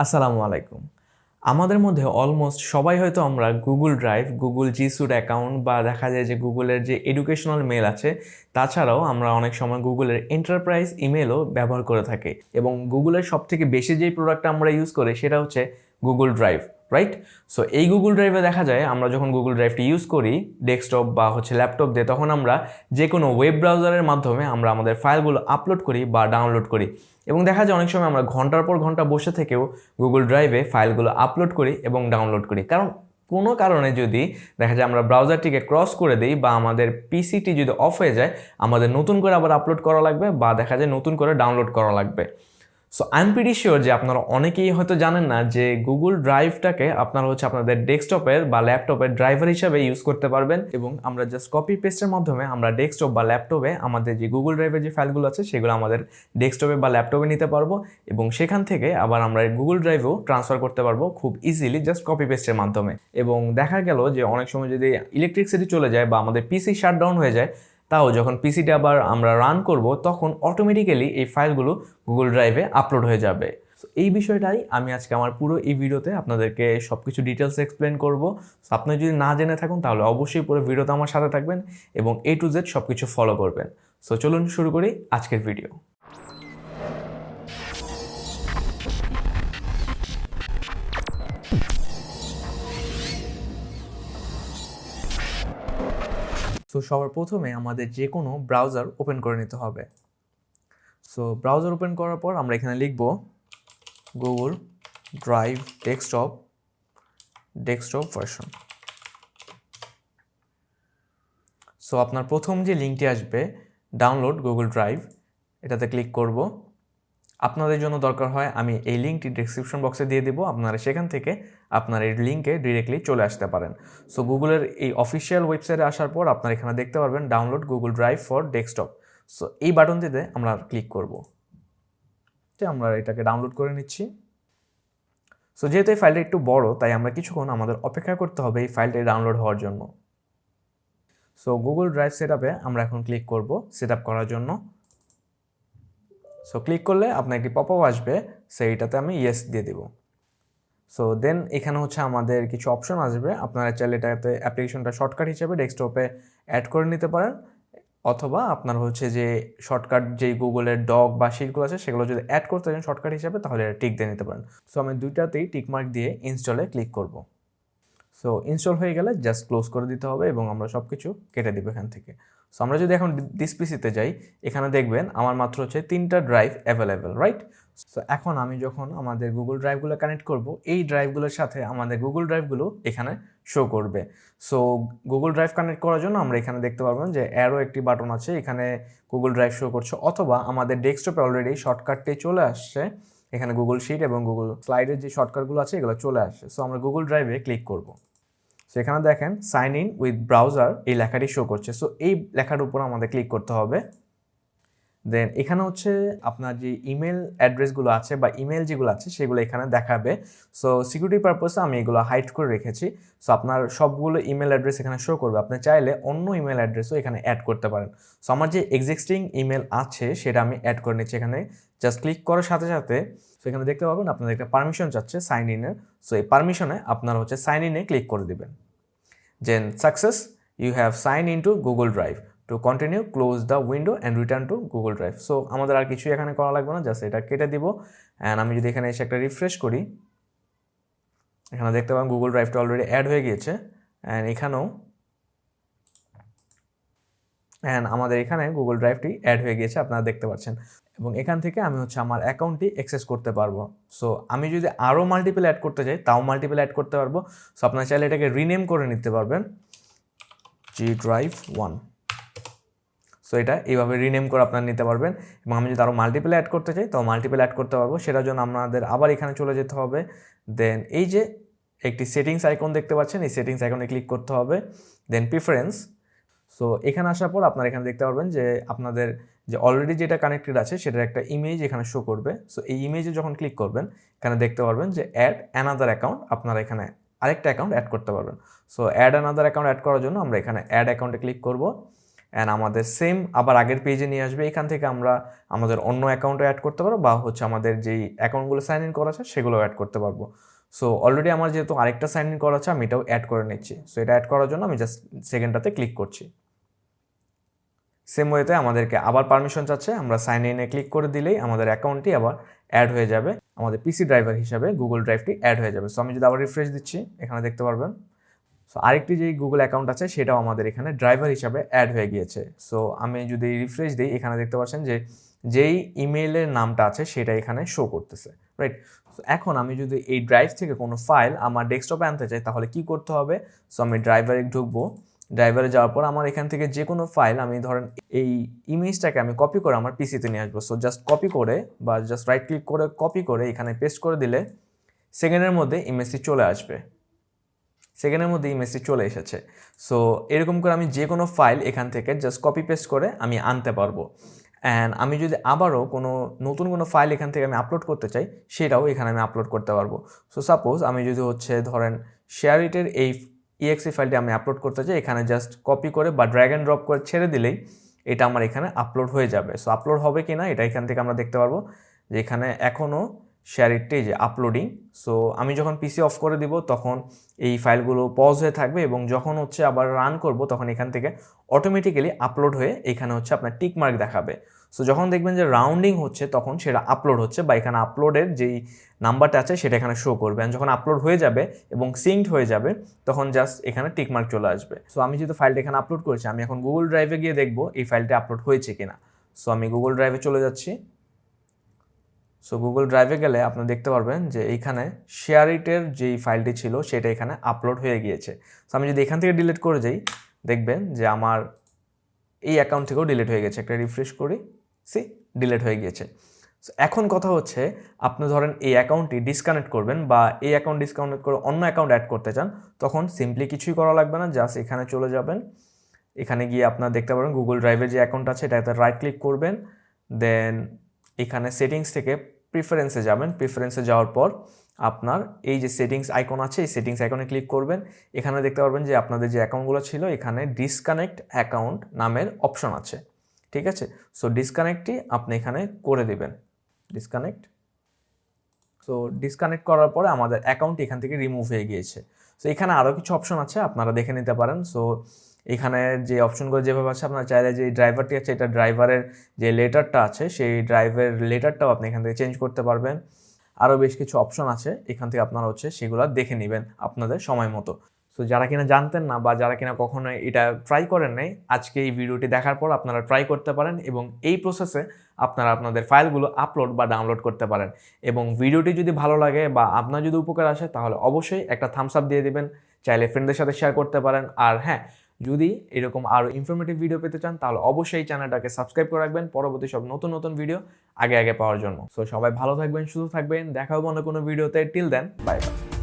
আসসালামু আলাইকুম। আমাদের মধ্যে অলমোস্ট সবাই হয়তো আমরা Google drive, Google G Suite account বা দেখা যায় যে গুগলের যে এডুকেশনাল মেল আছে, তাছাড়াও আমরা অনেক সময় গুগলের এন্টারপ্রাইজ ইমেলও ব্যবহার করে থাকি। এবং গুগলের সবথেকে বেশি যেই প্রোডাক্টটা আমরা ইউজ করি সেটা হচ্ছে গুগল ড্রাইভ, রাইট? সো এই গুগল ড্রাইভে দেখা যায় আমরা যখন গুগল ড্রাইভটি ইউজ করি ডেস্কটপ বা ল্যাপটপ দিয়ে, তখন আমরা যে কোনো ওয়েব ব্রাউজারের মাধ্যমে আমরা আমাদের ফাইলগুলো আপলোড করি বা ডাউনলোড করি। এবং দেখা যায় অনেক সময় আমরা ঘন্টার পর ঘন্টা বসে থেকেও গুগল ড্রাইভে ফাইলগুলো আপলোড করি এবং ডাউনলোড করি। কারণ কোনো কারণে যদি দেখা যায় আমরা ব্রাউজারটিকে ক্রস করে দিই বা আমাদের পিসিটি যদি অফ হয়ে যায়, আমাদের নতুন করে আবার আপলোড করা লাগবে বা দেখা যায় নতুন করে ডাউনলোড করা লাগবে। So I am pretty sure যে আপনারা অনেকেই হয়তো জানেন না যে গুগল ড্রাইভটাকে আপনারা আপনাদের ডেস্কটপের বা ল্যাপটপের ড্রাইভার হিসাবে ইউজ করতে পারবেন। এবং আমরা জাস্ট কপি পেস্টের মাধ্যমে আমরা ডেস্কটপ বা ল্যাপটপে আমাদের যে গুগল ড্রাইভের যে ফাইলগুলো আছে সেগুলো আমাদের ডেস্কটপে বা ল্যাপটপে নিতে পারবো এবং সেখান থেকে আবার আমরা গুগল ড্রাইভেও ট্রান্সফার করতে পারবো খুব ইজিলি জাস্ট কপি পেস্টের মাধ্যমে। এবং দেখা গেল যে অনেক সময় যদি ইলেকট্রিসিটি চলে যায় বা আমাদের পিসি শাটডাউন হয়ে যায়, তাও যখন পিসিটা আবার আমরা রান করব তখন অটোমেটিক্যালি এই ফাইলগুলো গুগল ড্রাইভে আপলোড হয়ে যাবে। সো এই বিষয়টাই আমি আজকে আমার পুরো এই ভিডিওতে আপনাদেরকে সব কিছু ডিটেলস এক্সপ্লেন করব। সো আপনি যদি না জেনে থাকুন তাহলে অবশ্যই পুরো ভিডিওতে আমার সাথে থাকবেন এবং A to Z সব কিছু ফলো করবেন। সো চলুন শুরু করি আজকের ভিডিও। সো সবার প্রথমে আমাদের যে কোনো ব্রাউজার ওপেন করে নিতে হবে। সো ব্রাউজার ওপেন করার পর আমরা এখানে লিখব Google drive desktop version. So আপনার প্রথম যে লিঙ্কটি আসবে ডাউনলোড গুগল ড্রাইভ, এটাতে ক্লিক করব। আপনাদের জন্য দরকার হয় আমি এই লিঙ্কটি ডেসক্রিপশন বক্সে দিয়ে দেবো, আপনারা সেখান থেকে আপনার এই লিঙ্কে ডিরেক্টলি চলে আসতে পারেন। সো গুগলের এই অফিসিয়াল ওয়েবসাইটে আসার পর আপনারা এখানে দেখতে পারবেন download Google drive for desktop. So এই বাটনটিতে আমরা ক্লিক করব। আমরা এটাকে ডাউনলোড করে নিচ্ছি। সো যেহেতু এই ফাইলটা একটু বড়, তাই আমরা কিছুক্ষণ আমাদের অপেক্ষা করতে হবে এই ফাইলটি ডাউনলোড হওয়ার জন্য। সো গুগল ড্রাইভ সেটআপে আমরা এখন ক্লিক করব সেটআপ করার জন্য। সো ক্লিক করলে আপনার একটি পপআপ আসবে, সেইটাতে আমি ইয়েস দিয়ে দেব। সো দেন এখানে আমাদের কিছু অপশন আসবে, আপনারা চাইলে এটাতে অ্যাপ্লিকেশনটা শর্টকাট হিসেবে ডেস্কটপে অ্যাড করে নিতে পারেন, অথবা আপনার যে শর্টকাট যেই গুগলের ডক বা শিটগুলো আছে সেগুলো যদি অ্যাড করতে চান শর্টকাট হিসেবে তাহলে টিক দিয়ে নিতে পারেন। সো আমি দুইটাতেই টিকমার্ক দিয়ে ইনস্টলে ক্লিক করব। সো ইনস্টল হয়ে গেলে জাস্ট ক্লোজ করে দিতে হবে এবং আমরা সব কিছু কেটে দিব এখান থেকে। সো আমরা যদি এখন দিস পিসিতে যাই, এখানে দেখবেন আমার মাত্র 3টা ড্রাইভ অ্যাভেলেবেল, রাইট? সো এখন আমি যখন আমাদের গুগল ড্রাইভগুলো কানেক্ট করব, এই ড্রাইভগুলোর সাথে আমাদের গুগল ড্রাইভগুলো এখানে শো করবে। সো গুগল ড্রাইভ কানেক্ট করার জন্য আমরা এখানে দেখতে পারবেন যে অ্যারো একটি বাটন আছে, এখানে গুগল ড্রাইভ শো করছে, অথবা আমাদের ডেস্কটপে অলরেডি শর্টকাটটি চলে আসছে, এখানে গুগল শিট এবং গুগল স্লাইডের যে শর্টকাটগুলো আছে এগুলো চলে আসছে। সো আমরা গুগল ড্রাইভে ক্লিক করব। সো এখানে দেখেন সাইন ইন উইথ ব্রাউজার এই লেখাটি শো করছে। সো এই লেখার উপর আমাদের ক্লিক করতে হবে। দেন এখানে আপনার যে ইমেল অ্যাড্রেসগুলো আছে বা ইমেল যেগুলো আছে সেগুলো এখানে দেখাবে। সো সিকিউরিটি পারপাসে আমি এগুলো হাইড করে রেখেছি। সো আপনার সবগুলো ইমেল অ্যাড্রেস এখানে শো করবে, আপনি চাইলে অন্য ইমেল অ্যাড্রেসও এখানে অ্যাড করতে পারেন। সো আমার যে এক্সিস্টিং ইমেল আছে সেটা আমি অ্যাড করে নিচ্ছি এখানে। জাস্ট ক্লিক করার সাথে সাথে সো এখানে দেখতে পাবেন আপনাদের একটা পারমিশন চাচ্ছে সাইন ইনের। সো এই পারমিশনে আপনারা সাইন ইনে ক্লিক করে দেবেন। Then success, you have sign in to Google Drive. To continue close the window and return to Google Drive. So আমাদের আর কিছুই এখানে করা লাগবে না, জাস্ট এটা কেটে দিব। অ্যান্ড আমি যদি এখানে এসে একটা রিফ্রেশ করি, এখানে দেখতে পাবেন গুগল ড্রাইভটা অলরেডি অ্যাড হয়ে গিয়েছে। অ্যান্ড আমাদের এখানে গুগল ড্রাইভটি অ্যাড হয়ে গিয়েছে, আপনারা দেখতে পাচ্ছেন। এবং এখান থেকে আমি আমার অ্যাকাউন্টটি অ্যাক্সেস করতে পারবো। সো আমি যদি আরও মাল্টিপল অ্যাড করতে চাই তাও মাল্টিপল অ্যাড করতে পারবো। সো আপনারা চাইলে এটাকে রিনেম করে নিতে পারবেন জি ড্রাইভ 1। সো এটা এইভাবে রিনেম করে আপনারা নিতে পারবেন। এবং আমি যদি আরও মাল্টিপল অ্যাড করতে চাই তাও মাল্টিপল অ্যাড করতে পারবো। সেটার জন্য আপনাদের আবার এখানে চলে যেতে হবে। দেন এই যে একটি সেটিংস আইকন দেখতে পাচ্ছেন, এই সেটিংস আইকনে ক্লিক করতে হবে। দেন প্রিফারেন্স। সো এখানে আসার পর আপনারা এখানে দেখতে পারবেন যে আপনাদের যে অলরেডি যেটা কানেক্টেড আছে সেটার একটা ইমেজ এখানে শো করবে। সো এই ইমেজে যখন ক্লিক করবেন এখানে দেখতে পারবেন যে অ্যাড অ্যানাদার অ্যাকাউন্ট, আপনারা এখানে আরেকটা অ্যাকাউন্ট অ্যাড করতে পারবেন। So add another account add করার জন্য আমরা এখানে অ্যাড অ্যাকাউন্টে ক্লিক করব। অ্যান্ড আমাদের সেম আবার আগের পেজে নিয়ে আসবে। এখান থেকে আমরা আমাদের অন্য অ্যাকাউন্টে অ্যাড করতে পারবো বা হচ্ছে আমাদের যেই অ্যাকাউন্টগুলো সাইন ইন করা আছে সেগুলো অ্যাড করতে পারবো। সো অলরেডি আমার যেহেতু আরেকটা সাইন ইন করা আছে আমি এটাও অ্যাড করে নিচ্ছি। সো এটা অ্যাড করার জন্য আমি জাস্ট সেকেন্ডটাতে ক্লিক করছি। সেম ওয়েতে আমাদেরকে আবার পারমিশন চাচ্ছে, আমরা সাইন ইনে ক্লিক করে দিলেই আমাদের অ্যাকাউন্টটি আবার অ্যাড হয়ে যাবে, আমাদের পিসি ড্রাইভার হিসাবে গুগল ড্রাইভটি অ্যাড হয়ে যাবে। সো আমি যদি আবার রিফ্রেশ দিচ্ছি এখানে দেখতে পারবেন সো আরেকটি যেই গুগল অ্যাকাউন্ট আছে সেটাও আমাদের এখানে ড্রাইভার হিসাবে অ্যাড হয়ে গিয়েছে। সো আমি যদি রিফ্রেশ দিই এখানে দেখতে পাচ্ছেন যে যেই ইমেইলের নামটা আছে সেটা এখানে শো করতেছে, রাইট। সো এখন আমি যদি এই ড্রাইভ থেকে কোনো ফাইল আমার ডেস্কটপে আনতে চাই তাহলে কি করতে হবে? সো আমি ড্রাইভারে ঢুকবো, ড্রাইভারে যাওয়ার পর আমার এখান থেকে যে কোনো ফাইল আমি ধরেন এই ইমেজটাকে আমি কপি করে আমার পিসিতে নিয়ে আসবো। সো জাস্ট কপি করে বা জাস্ট রাইট ক্লিক করে কপি করে এখানে পেস্ট করে দিলে সেকেন্ডের মধ্যে ইমেজটি চলে আসবে, সেকেন্ডের মধ্যে ইমেজটি চলে এসেছে। সো এরকম করে আমি যে কোনো ফাইল এখান থেকে জাস্ট কপি পেস্ট করে আমি আনতে পারবো। অ্যান্ড আমি যদি আবারও কোনো নতুন কোনো ফাইল এখান থেকে আমি আপলোড করতে চাই সেটাও এখানে আমি আপলোড করতে পারবো। সো সাপোজ আমি যদি হচ্ছে ধরেন শেয়ার ইটের এই ইএক্সি ফাইলটি আমি আপলোড করতে চাই, এখানে জাস্ট কপি করে বা ড্র্যাগ অ্যান্ড ড্রপ করে ছেড়ে দিলেই এটা আমার এখানে আপলোড হয়ে যাবে। সো আপলোড হবে কি না এটা এখান থেকে আমরা দেখতে পারবো যে এখানে এখনও শেয়ার ইটটি যে আপলোডিং। সো আমি যখন পিসি অফ করে দিব তখন এই ফাইলগুলো পজ হয়ে থাকবে এবং যখন হচ্ছে আবার রান করব তখন এখান থেকে অটোমেটিক্যালি আপলোড হয়ে এখানে হচ্ছে আপনার টিক মার্ক দেখাবে। সো যখন দেখবেন যে রাউন্ডিং হচ্ছে তখন সেটা আপলোড হচ্ছে বা এখানে আপলোডের যেই নাম্বারটা আছে সেটা এখানে শো করবে। যখন আপলোড হয়ে যাবে এবং সিঙ্কড হয়ে যাবে তখন জাস্ট এখানে টিক মার্ক চলে আসবে। সো আমি যেহেতু ফাইলটা এখানে আপলোড করেছি আমি এখন গুগল ড্রাইভে গিয়ে দেখবো এই ফাইলটা আপলোড হয়েছে কিনা। সো আমি গুগল ড্রাইভে চলে যাচ্ছি। সো গুগল ড্রাইভে গেলে আপনি দেখতে পারবেন যে এইখানে শেয়ার ইটের যেই ফাইলটি ছিল সেটা এখানে আপলোড হয়ে গিয়েছে। সো আমি যদি এখান থেকে ডিলিট করে যাই দেখবেন যে আমার এই অ্যাকাউন্ট থেকেও ডিলিট হয়ে গেছে। একটা রিফ্রেশ করি, সি ডিলিট হয়ে গিয়েছে। সো এখন কথা হচ্ছে আপনি ধরেন এই অ্যাকাউন্টটি ডিসকানেক্ট করবেন বা এই অ্যাকাউন্ট ডিসকানেক্ট করে অন্য অ্যাকাউন্ট অ্যাড করতে চান তখন সিম্পলি কিছুই করা লাগবে না, জাস্ট এখানে চলে যাবেন। এখানে গিয়ে আপনার দেখতে পারেন গুগল ড্রাইভের যে অ্যাকাউন্ট আছে এটাতে রাইট ক্লিক করবেন, দেন এখানে সেটিংস থেকে প্রিফারেন্সে যাবেন। প্রিফারেন্সে যাওয়ার পর আপনার এই যে সেটিংস আইকন আছে এই সেটিংস আইকনে ক্লিক করবেন। এখানে দেখতে পারবেন যে আপনাদের যে অ্যাকাউন্টগুলো ছিল এখানে ডিসকানেক্ট অ্যাকাউন্ট নামের অপশন আছে, ঠিক আছে। সো ডিসকানেক্টটি আপনি এখানে করে দেবেন, ডিসকানেক্ট। সো ডিসকানেক্ট করার পরে আমাদের অ্যাকাউন্ট এখান থেকে রিমুভ হয়ে গিয়েছে। সো এখানে আরও কিছু অপশন আছে আপনারা দেখে নিতে পারেন। সো এখানে যে অপশনগুলো যেভাবে আছে আপনারা চাইলে যে ড্রাইভারটি আছে এটা ড্রাইভারের যে লেটারটা আছে সেই ড্রাইভের লেটারটাও আপনি এখান থেকে চেঞ্জ করতে পারবেন। আরও বেশ কিছু অপশন আছে এখান থেকে আপনারা হচ্ছে সেগুলো দেখে নেবেন আপনাদের সময় মতো। সো যারা কিনা জানতেন না বা যারা কিনা কখনো এটা ট্রাই করেন নাই আজকে এই ভিডিওটি দেখার পর আপনারা ট্রাই করতে পারেন এবং এই প্রসেসে আপনারা আপনাদের ফাইলগুলো আপলোড বা ডাউনলোড করতে পারেন। এবং ভিডিওটি যদি ভালো লাগে বা আপনার যদি উপকার আসে তাহলে অবশ্যই একটা থামস আপ দিয়ে দিবেন, চাইলে ফ্রেন্ডদের সাথে শেয়ার করতে পারেন। আর হ্যাঁ, যদি এরকম আরও ইনফরমেটিভ ভিডিও পেতে চান তাহলে অবশ্যই চ্যানেলটাকে সাবস্ক্রাইব করে রাখবেন পরবর্তী সব নতুন নতুন ভিডিও আগে আগে পাওয়ার জন্য। সো সবাই ভালো থাকবেন, সুস্থ থাকবেন, দেখা হবে অন্য কোনো ভিডিওতে। Till then, bye by.